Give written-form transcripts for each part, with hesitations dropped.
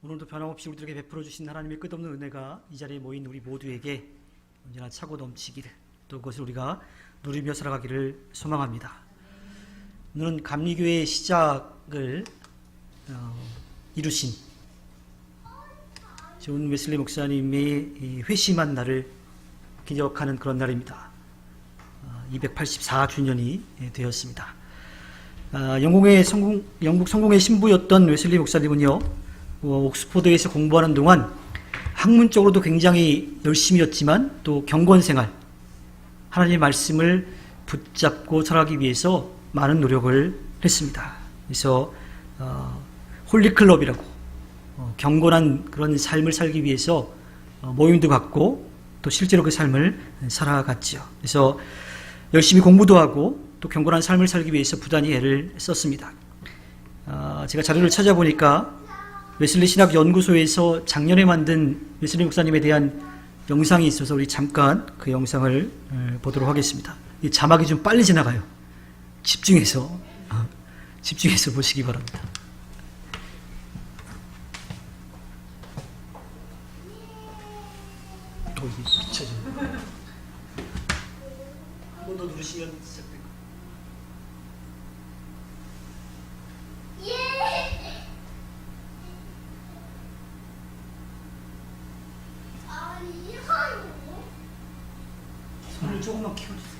오늘도 변함없이 우리들에게 베풀어 주신 하나님의 끝없는 은혜가 이 자리에 모인 우리 모두에게 언제나 차고 넘치기를, 또 그것을 우리가 누리며 살아가기를 소망합니다. 오늘은 감리교회의 시작을 이루신 존 웨슬리 목사님의 회심한 날을 기억하는 그런 날입니다. 284주년이 되었습니다. 영국 성공의 신부였던 웨슬리 목사님은요, 옥스포드에서 공부하는 동안 학문적으로도 굉장히 열심이었지만 또 경건생활, 하나님의 말씀을 붙잡고 살아가기 위해서 많은 노력을 했습니다. 그래서 홀리클럽이라고 경건한 그런 삶을 살기 위해서 모임도 갖고 또 실제로 그 삶을 살아갔죠. 그래서 열심히 공부도 하고 또 경건한 삶을 살기 위해서 부단히 애를 썼습니다. 제가 자료를 찾아보니까 웨슬리 신학연구소에서 작년에 만든 웨슬리 목사님에 대한 영상이 있어서 우리 잠깐 그 영상을 보도록 하겠습니다. 이 자막이 좀 빨리 지나가요. 집중해서 보시기 바랍니다. 이게 비춰져요. 한 번 더 누르시면 시작될 거예요. 손을 조금만 키워주세요.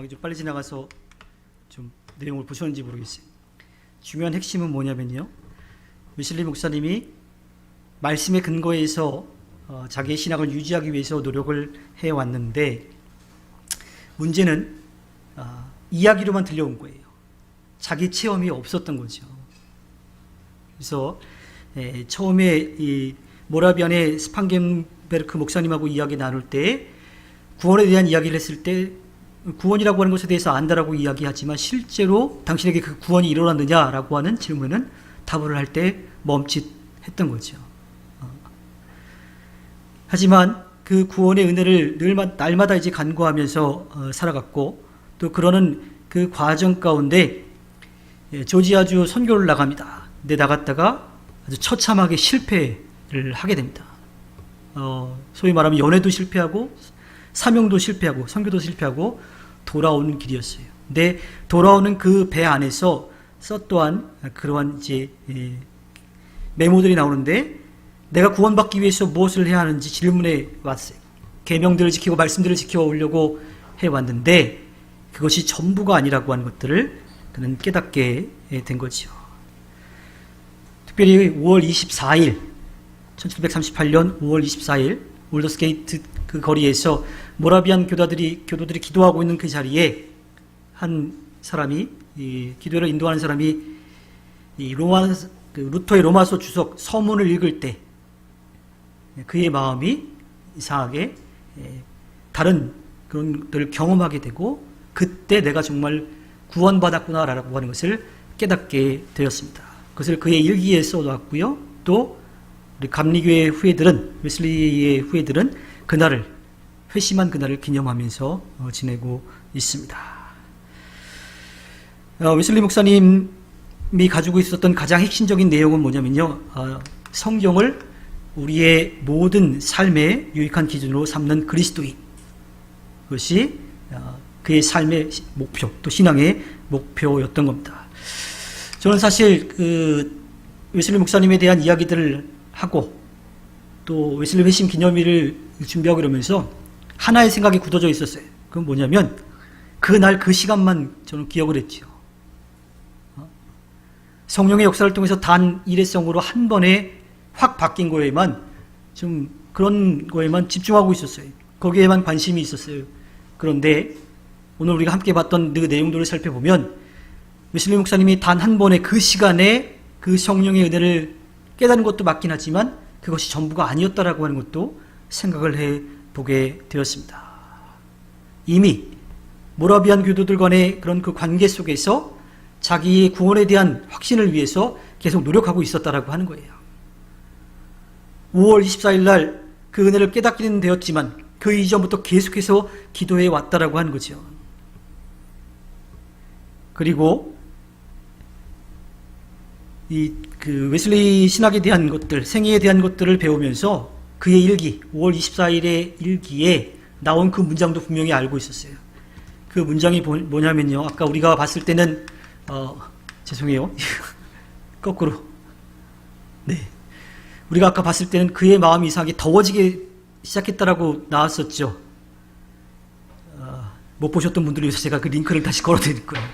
죄송하게 좀 빨리 지나가서 좀 내용을 보셨는지 모르겠어요. 중요한 핵심은 뭐냐면요. 웨슬리 목사님이 말씀의 근거에서 자기의 신학을 유지하기 위해서 노력을 해왔는데 문제는 이야기로만 들려온 거예요. 자기 체험이 없었던 거죠. 그래서 처음에 이 모라비안의 스판겐베르크 목사님하고 이야기 나눌 때 구원에 대한 이야기를 했을 때 구원이라고 하는 것에 대해서 안다라고 이야기하지만 실제로 당신에게 그 구원이 일어났느냐라고 하는 질문은 답을 할 때 멈칫했던 거죠. 하지만 그 구원의 은혜를 날마다 이제 간구하면서 살아갔고 또 그러는 그 과정 가운데 조지아주 선교를 나갑니다. 근데 나갔다가 아주 처참하게 실패를 하게 됩니다. 소위 말하면 연애도 실패하고 사명도 실패하고 선교도 실패하고 돌아오는 길이었어요. 근데 돌아오는 그 배 안에서 또한 그러한 이제 메모들이 나오는데 내가 구원받기 위해서 무엇을 해야 하는지 질문해 왔어요. 계명들을 지키고 말씀들을 지켜오려고 해왔는데 그것이 전부가 아니라고 하는 것들을 그는 깨닫게 된 거죠. 특별히 5월 24일 1738년 5월 24일 올더스게이트 그 거리에서 모라비안 교도들이 기도하고 있는 그 자리에 한 사람이 기도를 인도하는 사람이 루터의 로마서 주석 서문을 읽을 때 그의 마음이 이상하게 다른 그런 것들을 경험하게 되고 그때 내가 정말 구원받았구나라고 하는 것을 깨닫게 되었습니다. 그것을 그의 일기에 써놨고요. 또 우리 감리교의 후예들은 웨슬리의 후예들은 그날을 회심한 그날을 기념하면서 지내고 있습니다. 웨슬리 목사님이 가지고 있었던 가장 핵심적인 내용은 뭐냐면요. 성경을 우리의 모든 삶의 유익한 기준으로 삼는 그리스도인. 그것이 그의 삶의 목표, 또 신앙의 목표였던 겁니다. 저는 사실 웨슬리 목사님에 대한 이야기들을 하고 또 웨슬리 회심 기념일을 준비하고 이러면서 하나의 생각이 굳어져 있었어요. 그건 뭐냐면 그날 그 시간만 저는 기억을 했죠. 성령의 역사를 통해서 단 일회성으로 한 번에 확 바뀐 거에만 좀 그런 거에만 집중하고 있었어요. 거기에만 관심이 있었어요. 그런데 오늘 우리가 함께 봤던 그 내용들을 살펴보면 웨슬리 목사님이 단 한 번의 그 시간에 그 성령의 은혜를 깨닫는 것도 맞긴 하지만 그것이 전부가 아니었다라고 하는 것도 생각을 해보게 되었습니다. 이미 모라비안 교도들 간의 그런 그 관계 속에서 자기의 구원에 대한 확신을 위해서 계속 노력하고 있었다라고 하는 거예요. 5월 24일 날 그 은혜를 깨닫기는 되었지만 그 이전부터 계속해서 기도해 왔다라고 하는 거죠. 그리고 그 웨슬리 신학에 대한 것들, 생애에 대한 것들을 배우면서 그의 일기, 5월 24일의 일기에 나온 그 문장도 분명히 알고 있었어요. 그 문장이 뭐냐면요. 아까 우리가 봤을 때는 죄송해요. 거꾸로. 네. 우리가 아까 봤을 때는 그의 마음이 이상하게 더워지게 시작했다라고 나왔었죠. 못 보셨던 분들을 위해서 제가 그 링크를 다시 걸어드릴 거예요.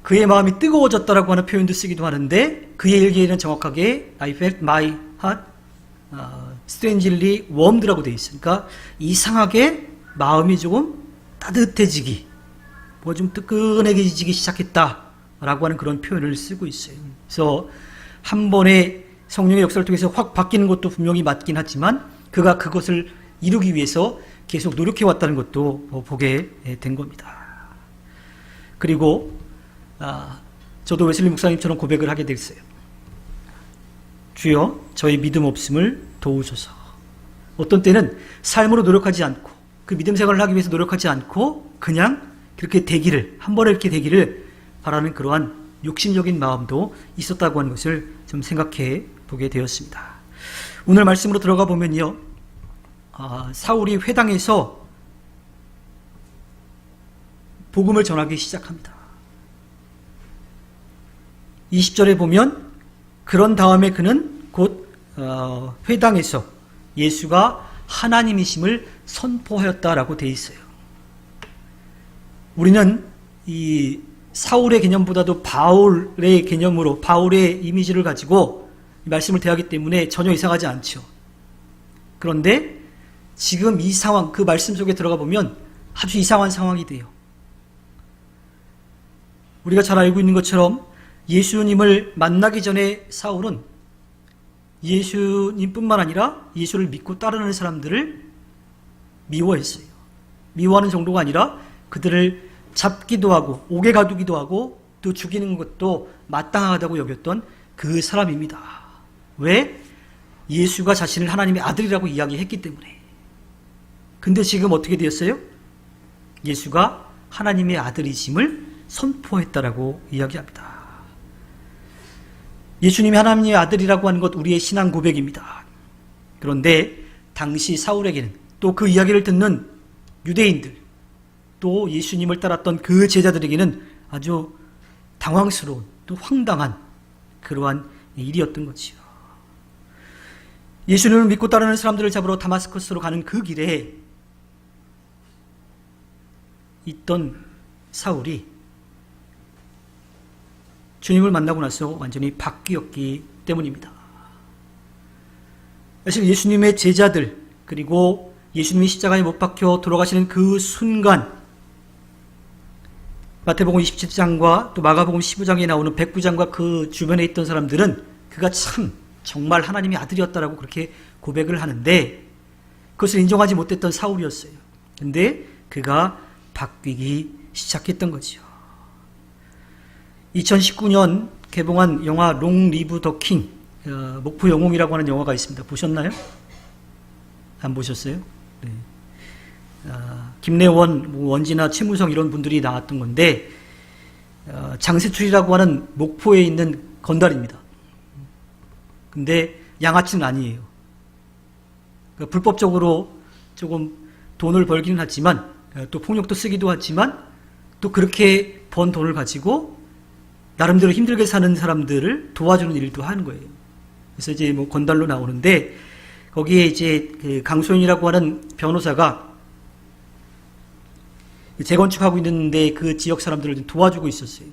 그의 마음이 뜨거워졌다라고 하는 표현도 쓰기도 하는데 그의 일기에는 정확하게 I felt my heart strangely warmed라고 되어 있으니까 이상하게 마음이 조금 따뜻해지기, 뭐가 좀 뜨끈해지기 시작했다라고 하는 그런 표현을 쓰고 있어요. 그래서 한 번에 성령의 역사를 통해서 확 바뀌는 것도 분명히 맞긴 하지만 그가 그것을 이루기 위해서 계속 노력해왔다는 것도 보게 된 겁니다. 그리고 저도 웨슬리 목사님처럼 고백을 하게 됐어요. 주여 저의 믿음 없음을 도우소서. 어떤 때는 삶으로 노력하지 않고 그 믿음 생활을 하기 위해서 노력하지 않고 그냥 그렇게 되기를, 한 번에 이렇게 되기를 바라는 그러한 욕심적인 마음도 있었다고 하는 것을 좀 생각해 보게 되었습니다. 오늘 말씀으로 들어가 보면요. 사울이 회당에서 복음을 전하기 시작합니다. 20절에 보면 그런 다음에 그는 곧 회당에서 예수가 하나님이심을 선포하였다라고 되어 있어요. 우리는 이 사울의 개념보다도 바울의 개념으로 바울의 이미지를 가지고 말씀을 대하기 때문에 전혀 이상하지 않죠. 그런데 지금 이 상황, 그 말씀 속에 들어가 보면 아주 이상한 상황이 돼요. 우리가 잘 알고 있는 것처럼 예수님을 만나기 전에 사울은 예수님뿐만 아니라 예수를 믿고 따르는 사람들을 미워했어요. 미워하는 정도가 아니라 그들을 잡기도 하고 옥에 가두기도 하고 또 죽이는 것도 마땅하다고 여겼던 그 사람입니다. 왜? 예수가 자신을 하나님의 아들이라고 이야기했기 때문에. 근데 지금 어떻게 되었어요? 예수가 하나님의 아들이심을 선포했다라고 이야기합니다. 예수님이 하나님의 아들이라고 하는 것 우리의 신앙 고백입니다. 그런데 당시 사울에게는 또 그 이야기를 듣는 유대인들 또 예수님을 따랐던 그 제자들에게는 아주 당황스러운 또 황당한 그러한 일이었던 거지요. 예수님을 믿고 따르는 사람들을 잡으러 다마스커스로 가는 그 길에 있던 사울이 주님을 만나고 나서 완전히 바뀌었기 때문입니다. 사실 예수님의 제자들 그리고 예수님이 십자가에 못 박혀 돌아가시는 그 순간 마태복음 27장과 또 마가복음 15장에 나오는 백부장과 그 주변에 있던 사람들은 그가 참 정말 하나님의 아들이었다라고 그렇게 고백을 하는데 그것을 인정하지 못했던 사울이었어요. 근데 그가 바뀌기 시작했던 거죠. 2019년 개봉한 영화 롱 리브 더 킹, 목포 영웅이라고 하는 영화가 있습니다. 보셨나요? 안 보셨어요? 네. 김래원, 원진아, 최무성 이런 분들이 나왔던 건데 장세출이라고 하는 목포에 있는 건달입니다. 근데 양아치는 아니에요. 그러니까 불법적으로 조금 돈을 벌기는 하지만 또 폭력도 쓰기도 하지만 또 그렇게 번 돈을 가지고 나름대로 힘들게 사는 사람들을 도와주는 일도 하는 거예요. 그래서 이제 뭐 건달로 나오는데 거기에 이제 그 강소연이라고 하는 변호사가 재건축하고 있는데 그 지역 사람들을 도와주고 있었어요.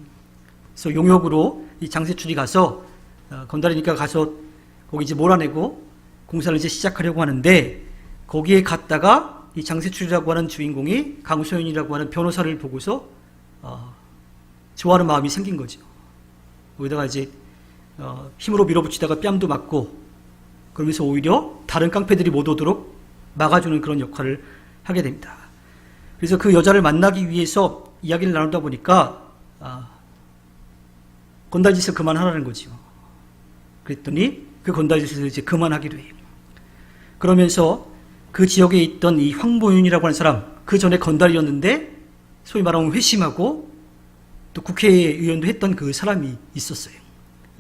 그래서 용역으로 이 장세출이 가서 건달이니까 가서 거기 이제 몰아내고 공사를 이제 시작하려고 하는데 거기에 갔다가 이 장세출이라고 하는 주인공이 강소연이라고 하는 변호사를 보고서 좋아하는 마음이 생긴 거죠. 거기다가 이제 힘으로 밀어붙이다가 뺨도 맞고 그러면서 오히려 다른 깡패들이 못 오도록 막아주는 그런 역할을 하게 됩니다. 그래서 그 여자를 만나기 위해서 이야기를 나누다 보니까 건달짓을 그만하라는 거죠. 그랬더니 그 건달짓을 이제 그만하기로 해요. 그러면서 그 지역에 있던 이 황보윤이라고 하는 사람, 그 전에 건달이었는데 소위 말하면 회심하고 또 국회의원도 했던 그 사람이 있었어요.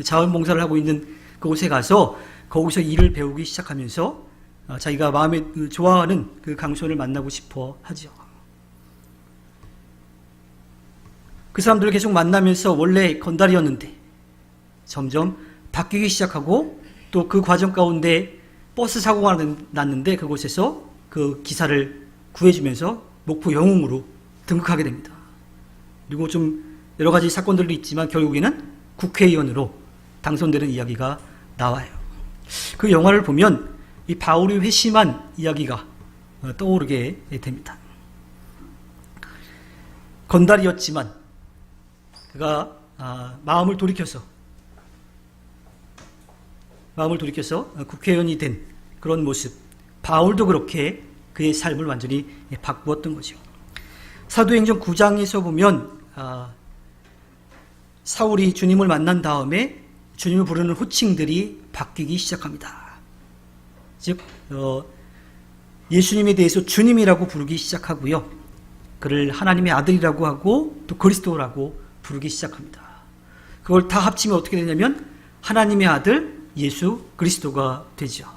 자원봉사를 하고 있는 그곳에 가서 거기서 일을 배우기 시작하면서 자기가 마음에 좋아하는 그 강소연을 만나고 싶어 하죠. 그 사람들을 계속 만나면서 원래 건달이었는데 점점 바뀌기 시작하고 또 그 과정 가운데 버스 사고가 났는데 그곳에서 그 기사를 구해주면서 목포 영웅으로 등극하게 됩니다. 그리고 좀 여러 가지 사건들도 있지만 결국에는 국회의원으로 당선되는 이야기가 나와요. 그 영화를 보면 이 바울이 회심한 이야기가 떠오르게 됩니다. 건달이었지만 그가 마음을 돌이켜서 국회의원이 된 그런 모습, 바울도 그렇게 그의 삶을 완전히 바꾸었던 거죠. 사도행전 9장에서 보면 사울이 주님을 만난 다음에 주님을 부르는 호칭들이 바뀌기 시작합니다. 즉 예수님에 대해서 주님이라고 부르기 시작하고요. 그를 하나님의 아들이라고 하고 또 그리스도라고 부르기 시작합니다. 그걸 다 합치면 어떻게 되냐면 하나님의 아들 예수 그리스도가 되죠.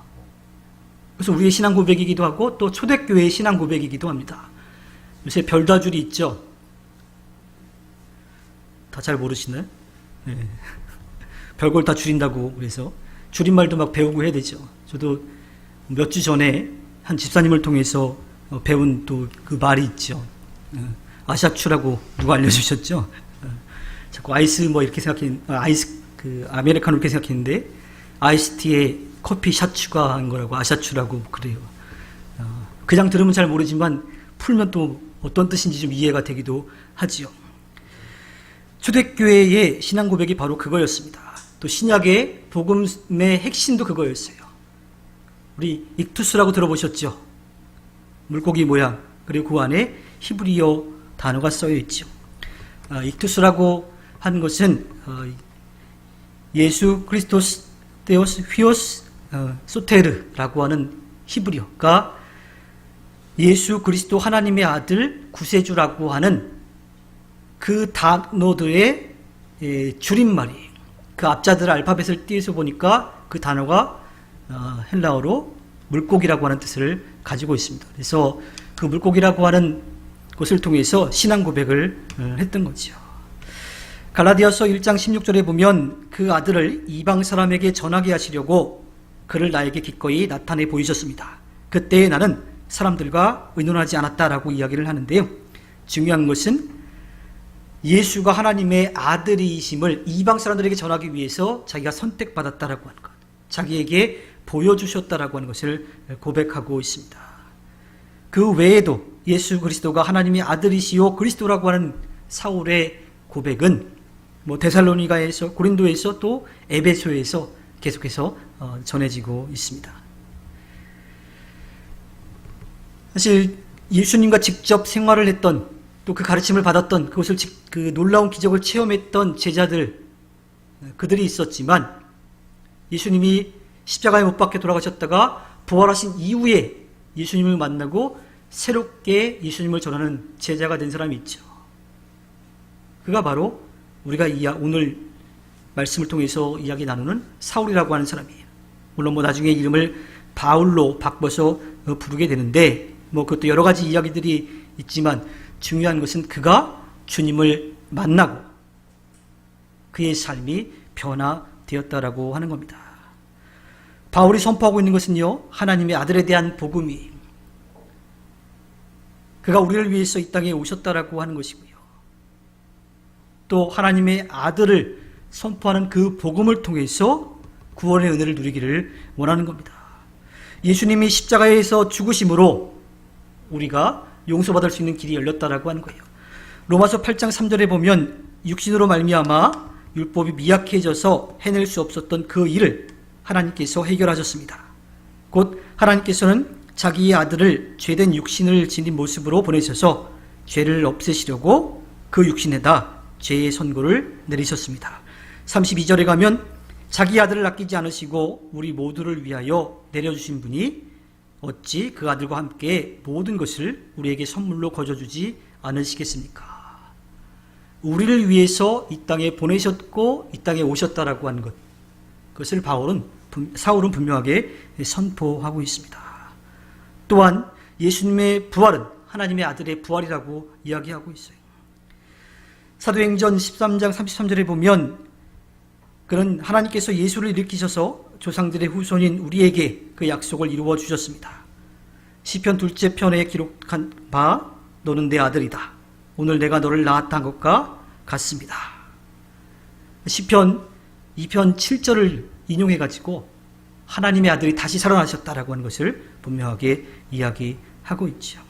그래서 우리의 신앙 고백이기도 하고 또 초대교회의 신앙 고백이기도 합니다. 요새 별다줄이 있죠. 다 잘 모르시나요? 네. 별걸 다 줄인다고 그래서 줄임말도 막 배우고 해야 되죠. 저도 몇 주 전에 한 집사님을 통해서 배운 또 그 말이 있죠. 아샤추라고 누가 알려주셨죠? 자꾸 아이스 뭐 이렇게 아이스 아메리카노 이렇게 생각했는데 아이스티에 커피 샷 추가한 거라고 아샤추라고 그래요. 그냥 들으면 잘 모르지만 풀면 또 어떤 뜻인지 좀 이해가 되기도 하지요. 초대교회의 신앙 고백이 바로 그거였습니다. 또 신약의 복음의 핵심도 그거였어요. 우리 익투스라고 들어보셨죠? 물고기 모양, 그리고 그 안에 히브리어 단어가 써여 있죠. 익투스라고 하는 것은 예수 크리스토스 테오스 휘오스 소테르라고 하는 히브리어가 예수 그리스도 하나님의 아들 구세주라고 하는 그 단어들의 줄임말이, 그 앞자들 알파벳을 띄어서 보니까 그 단어가 헬라어로 물고기라고 하는 뜻을 가지고 있습니다. 그래서 그 물고기라고 하는 것을 통해서 신앙 고백을 했던 거죠. 갈라디아서 1장 16절에 보면 그 아들을 이방 사람에게 전하게 하시려고 그를 나에게 기꺼이 나타내 보이셨습니다. 그때에 나는 사람들과 의논하지 않았다라고 이야기를 하는데요. 중요한 것은 예수가 하나님의 아들이심을 이방 사람들에게 전하기 위해서 자기가 선택받았다라고 하는 것, 자기에게 보여주셨다라고 하는 것을 고백하고 있습니다. 그 외에도 예수 그리스도가 하나님의 아들이시요 그리스도라고 하는 사울의 고백은 데살로니가에서, 고린도에서, 또 에베소에서 계속해서 전해지고 있습니다. 사실 예수님과 직접 생활을 했던, 또 그 가르침을 받았던, 그것을 그 놀라운 기적을 체험했던 제자들, 그들이 있었지만 예수님이 십자가에 못 박혀 돌아가셨다가 부활하신 이후에 예수님을 만나고 새롭게 예수님을 전하는 제자가 된 사람이 있죠. 그가 바로 우리가 오늘 말씀을 통해서 이야기 나누는 사울이라고 하는 사람이에요. 물론 나중에 이름을 바울로 바꿔서 부르게 되는데 그것도 여러 가지 이야기들이 있지만 중요한 것은 그가 주님을 만나고 그의 삶이 변화되었다라고 하는 겁니다. 바울이 선포하고 있는 것은요, 하나님의 아들에 대한 복음이, 그가 우리를 위해서 이 땅에 오셨다라고 하는 것이고요. 또 하나님의 아들을 선포하는 그 복음을 통해서 구원의 은혜를 누리기를 원하는 겁니다. 예수님이 십자가에서 죽으심으로 우리가 용서받을 수 있는 길이 열렸다라고 하는 거예요. 로마서 8장 3절에 보면 육신으로 말미암아 율법이 미약해져서 해낼 수 없었던 그 일을 하나님께서 해결하셨습니다. 곧 하나님께서는 자기의 아들을 죄된 육신을 지닌 모습으로 보내셔서 죄를 없애시려고 그 육신에다 죄의 선고를 내리셨습니다. 32절에 가면 자기 아들을 아끼지 않으시고 우리 모두를 위하여 내려주신 분이 어찌 그 아들과 함께 모든 것을 우리에게 선물로 거저주지 않으시겠습니까? 우리를 위해서 이 땅에 보내셨고 이 땅에 오셨다라고 하는 것, 그것을 사울은 분명하게 선포하고 있습니다. 또한 예수님의 부활은 하나님의 아들의 부활이라고 이야기하고 있어요. 사도행전 13장 33절에 보면 그런 하나님께서 예수를 일으키셔서 조상들의 후손인 우리에게 그 약속을 이루어 주셨습니다. 시편 2째 편에 기록한 바 너는 내 아들이다. 오늘 내가 너를 낳았다 한 것과 같습니다. 시편 2편 7절을 인용해가지고 하나님의 아들이 다시 살아나셨다라고 하는 것을 분명하게 이야기하고 있죠.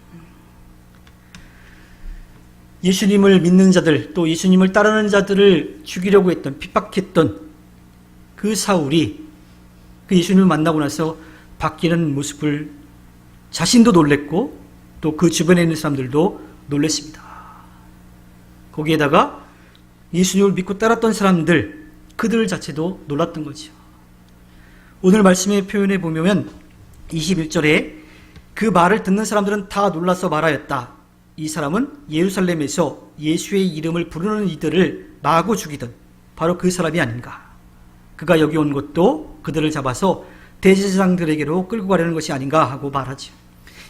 예수님을 믿는 자들, 또 예수님을 따르는 자들을 죽이려고 했던, 핍박했던 그 사울이 그 예수님을 만나고 나서 바뀌는 모습을 자신도 놀랬고 또 그 주변에 있는 사람들도 놀랬습니다. 거기에다가 예수님을 믿고 따랐던 사람들, 그들 자체도 놀랐던 거죠. 오늘 말씀의 표현에 보면 21절에 그 말을 듣는 사람들은 다 놀라서 말하였다. 이 사람은 예루살렘에서 예수의 이름을 부르는 이들을 마구 죽이던 바로 그 사람이 아닌가. 그가 여기 온 것도 그들을 잡아서 대제사장들에게로 끌고 가려는 것이 아닌가 하고 말하죠.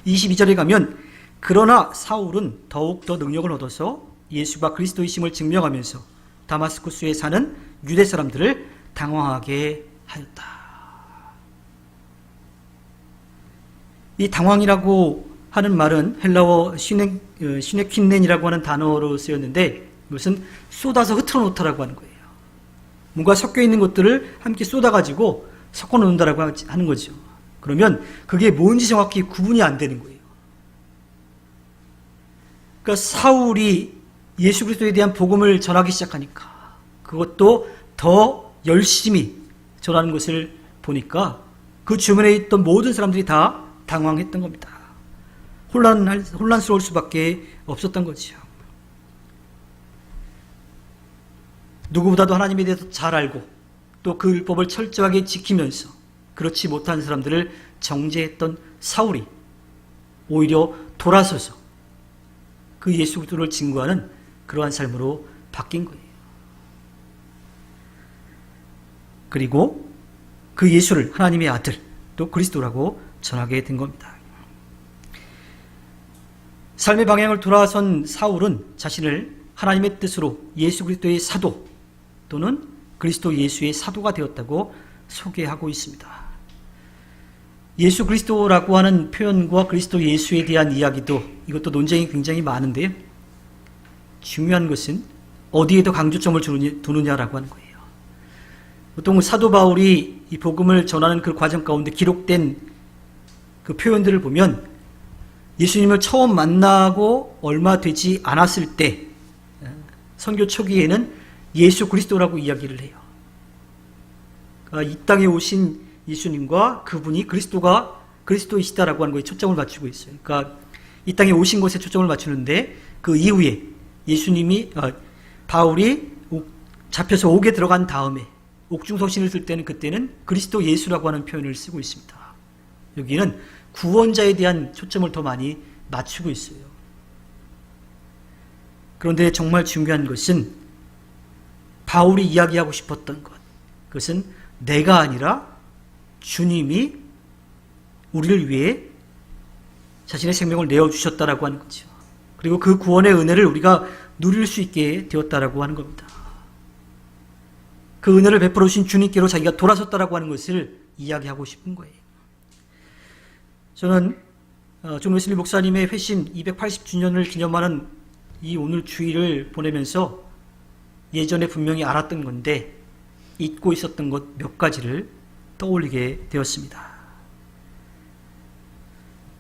22절에 가면 그러나 사울은 더욱 더 능력을 얻어서 예수가 그리스도이심을 증명하면서 다마스쿠스에 사는 유대 사람들을 당황하게 하였다. 이 당황이라고 하는 말은 헬라어 시네킨넨이라고 하는 단어로 쓰였는데 이것은 쏟아서 흐트러 놓다라고 하는 거예요. 뭔가 섞여 있는 것들을 함께 쏟아가지고 섞어 놓는다라고 하는 거죠. 그러면 그게 뭔지 정확히 구분이 안 되는 거예요. 그러니까 사울이 예수 그리스도에 대한 복음을 전하기 시작하니까 그것도 더 열심히 전하는 것을 보니까 그 주변에 있던 모든 사람들이 다 당황했던 겁니다. 혼란스러울 수밖에 없었던 거죠. 누구보다도 하나님에 대해서 잘 알고 또 그 율법을 철저하게 지키면서 그렇지 못한 사람들을 정죄했던 사울이 오히려 돌아서서 그 예수 그리스도를 증거하는 그러한 삶으로 바뀐 거예요. 그리고 그 예수를 하나님의 아들 또 그리스도라고 전하게 된 겁니다. 삶의 방향을 돌아선 사울은 자신을 하나님의 뜻으로 예수 그리스도의 사도 또는 그리스도 예수의 사도가 되었다고 소개하고 있습니다. 예수 그리스도라고 하는 표현과 그리스도 예수에 대한 이야기도 이것도 논쟁이 굉장히 많은데요. 중요한 것은 어디에 더 강조점을 두느냐라고 하는 거예요. 보통 사도 바울이 이 복음을 전하는 그 과정 가운데 기록된 그 표현들을 보면 예수님을 처음 만나고 얼마 되지 않았을 때 선교 초기에는 예수 그리스도라고 이야기를 해요. 그러니까 이 땅에 오신 예수님과 그분이 그리스도이시다라고 하는 거에 초점을 맞추고 있어요. 그러니까 이 땅에 오신 것에 초점을 맞추는데 그 이후에 바울이 잡혀서 옥에 들어간 다음에 옥중서신을 쓸 때는 그때는 그리스도 예수라고 하는 표현을 쓰고 있습니다. 여기는 구원자에 대한 초점을 더 많이 맞추고 있어요. 그런데 정말 중요한 것은 바울이 이야기하고 싶었던 것, 그것은 내가 아니라 주님이 우리를 위해 자신의 생명을 내어주셨다라고 하는 거죠. 그리고 그 구원의 은혜를 우리가 누릴 수 있게 되었다라고 하는 겁니다. 그 은혜를 베풀어 주신 주님께로 자기가 돌아섰다라고 하는 것을 이야기하고 싶은 거예요. 저는 존 웨슬리 목사님의 회심 280주년을 기념하는 이 오늘 주일을 보내면서 예전에 분명히 알았던 건데 잊고 있었던 것 몇 가지를 떠올리게 되었습니다.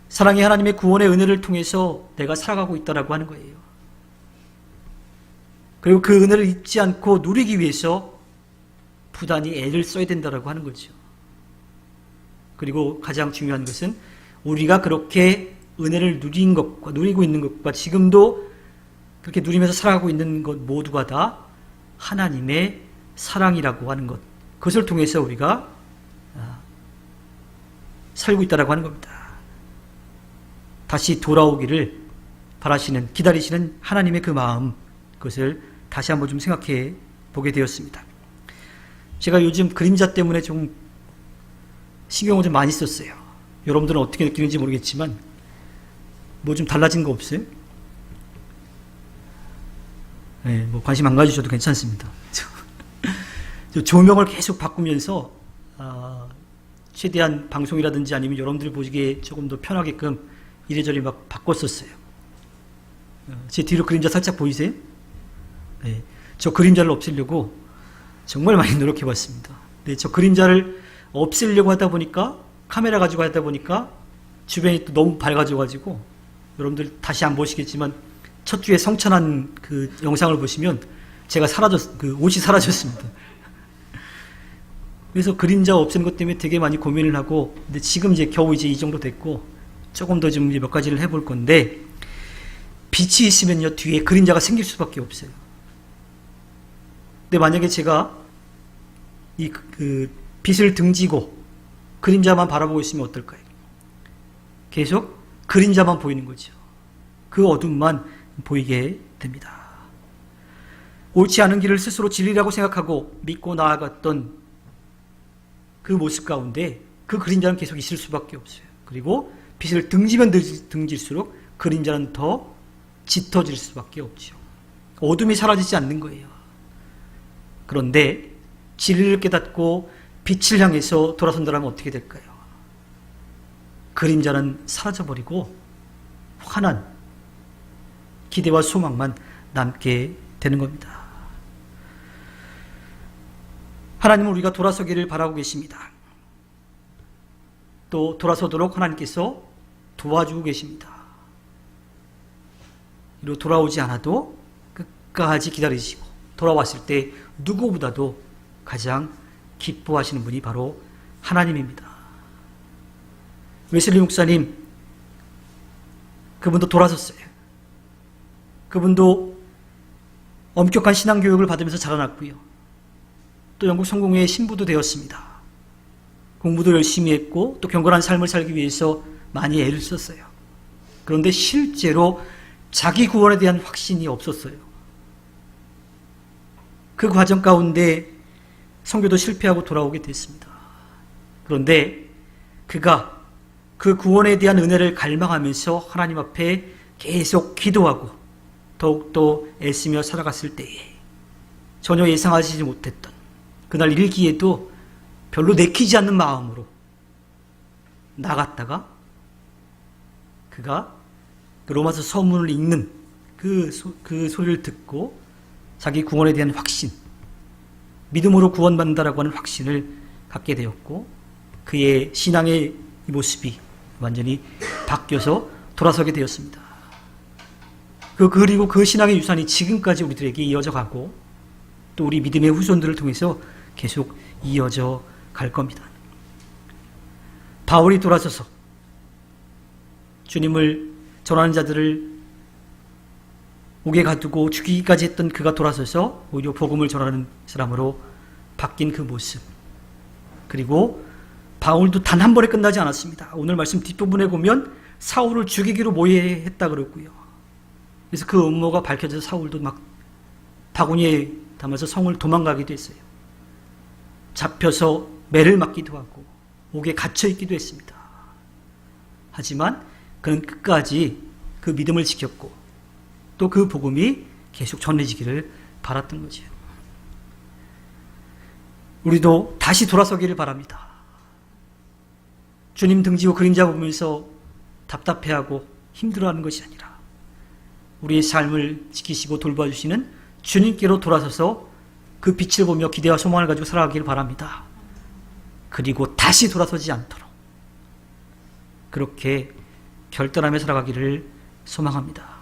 사랑의 하나님의 구원의 은혜를 통해서 내가 살아가고 있다라고 하는 거예요. 그리고 그 은혜를 잊지 않고 누리기 위해서 부단히 애를 써야 된다라고 하는 거죠. 그리고 가장 중요한 것은 우리가 그렇게 은혜를 누리고 있는 것과 지금도 그렇게 누리면서 살아가고 있는 것 모두가 다 하나님의 사랑이라고 하는 것, 그것을 통해서 우리가 살고 있다라고 하는 겁니다. 다시 돌아오기를 바라시는, 기다리시는 하나님의 그 마음, 그것을 다시 한번 좀 생각해 보게 되었습니다. 제가 요즘 그림자 때문에 좀 신경을 좀 많이 썼어요. 여러분들은 어떻게 느끼는지 모르겠지만 뭐 좀 달라진 거 없어요? 네, 뭐 관심 안 가지셔도 괜찮습니다. 조명을 계속 바꾸면서 최대한 방송이라든지 아니면 여러분들이 보시기에 조금 더 편하게끔 이래저래 막 바꿨었어요. 제 뒤로 그림자 살짝 보이세요? 네, 저 그림자를 없애려고 정말 많이 노력해봤습니다. 네, 저 그림자를 없애려고 하다 보니까 카메라 가지고 하다 보니까 주변이 또 너무 밝아져가지고 여러분들 다시 안 보시겠지만 첫 주에 성찬한 그 영상을 보시면 제가 그 옷이 사라졌습니다. 그래서 그림자 없애는 것 때문에 되게 많이 고민을 하고, 근데 지금 이제 겨우 이제 이 정도 됐고 조금 더 좀 몇 가지를 해볼 건데, 빛이 있으면요 뒤에 그림자가 생길 수밖에 없어요. 근데 만약에 제가 그 빛을 등지고 그림자만 바라보고 있으면 어떨까요? 계속 그림자만 보이는 거죠. 그 어둠만 보이게 됩니다. 옳지 않은 길을 스스로 진리라고 생각하고 믿고 나아갔던 그 모습 가운데 그 그림자는 계속 있을 수밖에 없어요. 그리고 빛을 등지면 등질수록 그림자는 더 짙어질 수밖에 없죠. 어둠이 사라지지 않는 거예요. 그런데 진리를 깨닫고 빛을 향해서 돌아선다면 어떻게 될까요? 그림자는 사라져버리고 환한 기대와 소망만 남게 되는 겁니다. 하나님은 우리가 돌아서기를 바라고 계십니다. 또 돌아서도록 하나님께서 도와주고 계십니다. 이로 돌아오지 않아도 끝까지 기다리시고 돌아왔을 때 누구보다도 가장 기뻐하시는 분이 바로 하나님입니다. 웨슬리 목사님, 그분도 돌아섰어요. 그분도 엄격한 신앙교육을 받으면서 자라났고요. 또 영국 성공회의 신부도 되었습니다. 공부도 열심히 했고 또 경건한 삶을 살기 위해서 많이 애를 썼어요. 그런데 실제로 자기 구원에 대한 확신이 없었어요. 그 과정 가운데 선교도 실패하고 돌아오게 됐습니다. 그런데 그가 그 구원에 대한 은혜를 갈망하면서 하나님 앞에 계속 기도하고 더욱더 애쓰며 살아갔을 때에 전혀 예상하지 못했던 그날 일기에도 별로 내키지 않는 마음으로 나갔다가 그가 그 로마서 서문을 읽는 그 소리를 듣고 자기 구원에 대한 확신, 믿음으로 구원받는다라고 하는 확신을 갖게 되었고 그의 신앙의 이 모습이 완전히 바뀌어서 돌아서게 되었습니다. 그리고 그 신앙의 유산이 지금까지 우리들에게 이어져 가고 또 우리 믿음의 후손들을 통해서 계속 이어져 갈 겁니다. 바울이 돌아서서 주님을 전하는 자들을 옥에 가두고 죽이기까지 했던 그가 돌아서서 오히려 복음을 전하는 사람으로 바뀐 그 모습, 그리고 바울도 단 한 번에 끝나지 않았습니다. 오늘 말씀 뒷부분에 보면 사울을 죽이기로 모의했다 그랬고요. 그래서 그 음모가 밝혀져서 사울도 막 바구니에 담아서 성을 도망가기도 했어요. 잡혀서 매를 맞기도 하고 옥에 갇혀 있기도 했습니다. 하지만 그는 끝까지 그 믿음을 지켰고 또 그 복음이 계속 전해지기를 바랐던 거죠. 우리도 다시 돌아서기를 바랍니다. 주님 등지고 그림자 보면서 답답해하고 힘들어하는 것이 아니라 우리의 삶을 지키시고 돌봐주시는 주님께로 돌아서서 그 빛을 보며 기대와 소망을 가지고 살아가기를 바랍니다. 그리고 다시 돌아서지 않도록 그렇게 결단하며 살아가기를 소망합니다.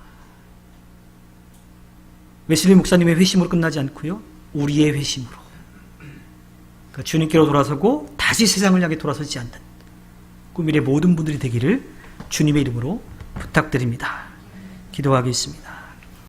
웨슬리 목사님의 회심으로 끝나지 않고요, 우리의 회심으로 그러니까 주님께로 돌아서고 다시 세상을 향해 돌아서지 않는 꾸밀의 모든 분들이 되기를 주님의 이름으로 부탁드립니다. 기도하겠습니다.